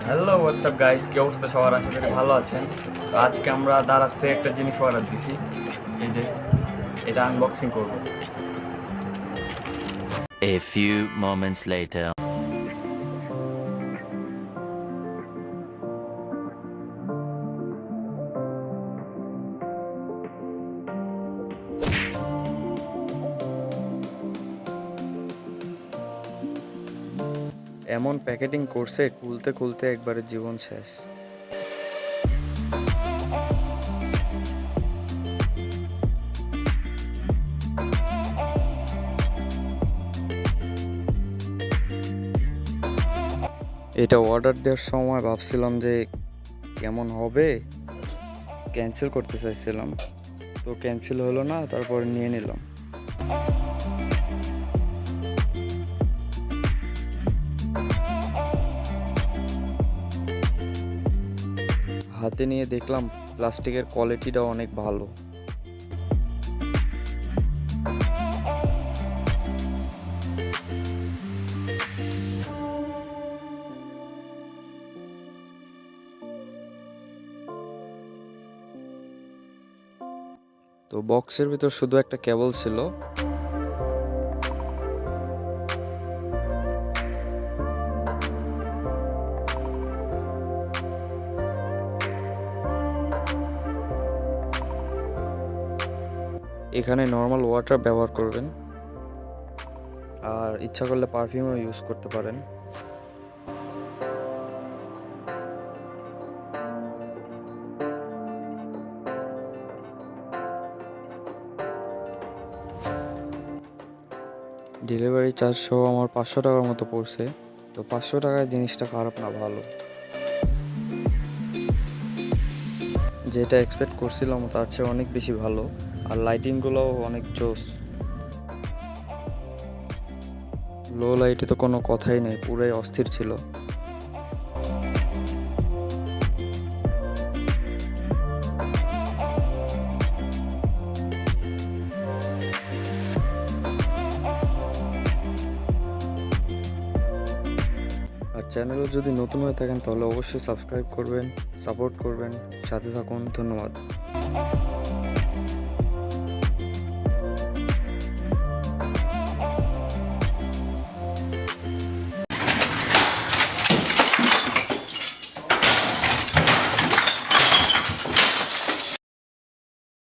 Hello WhatsApp guys, কি অবস্থা সবার? আশা করি ভালো আছেন। তো আজকে আমরা দারাজ থেকে একটা জিনিস অর্ডার দিছি, এই যে এটা আনবক্সিং করব। A few moments later. এমন প্যাকেটিং করছে, খুলতে খুলতে একবারে জীবন শেষ। এটা অর্ডার দেওয়ার সময় ভাবছিলাম যে কেমন হবে, ক্যান্সেল করতে চাইছিলাম, তো ক্যান্সেল হলো না, তারপর নিয়ে নিলাম। হাতে নিয়ে দেখলাম প্লাস্টিকের কোয়ালিটিটা অনেক ভালো। তো বক্সের ভিতর শুধু একটা কেবল ছিল। এখানে নর্মাল ওয়াটার ব্যবহার করবেন, আর ইচ্ছা করলে পারফিউমও ইউজ করতে পারেন। ডেলিভারি চার্জ সহ আমার 500 টাকার মতো পড়ছে। তো 500 টাকায় জিনিসটা খারাপ না, ভালো। যেটা এক্সপেক্ট করছিলাম তার চেয়ে অনেক বেশি ভালো, আর লাইটিংগুলোও অনেক জোস। লো লাইটে তো কোনো কথাই নেই, পুরাই অস্থির ছিল। আর চ্যানেলে যদি নতুন হয়ে থাকেন তাহলে অবশ্যই সাবস্ক্রাইব করবেন, সাপোর্ট করবেন, সাথে থাকুন। ধন্যবাদ।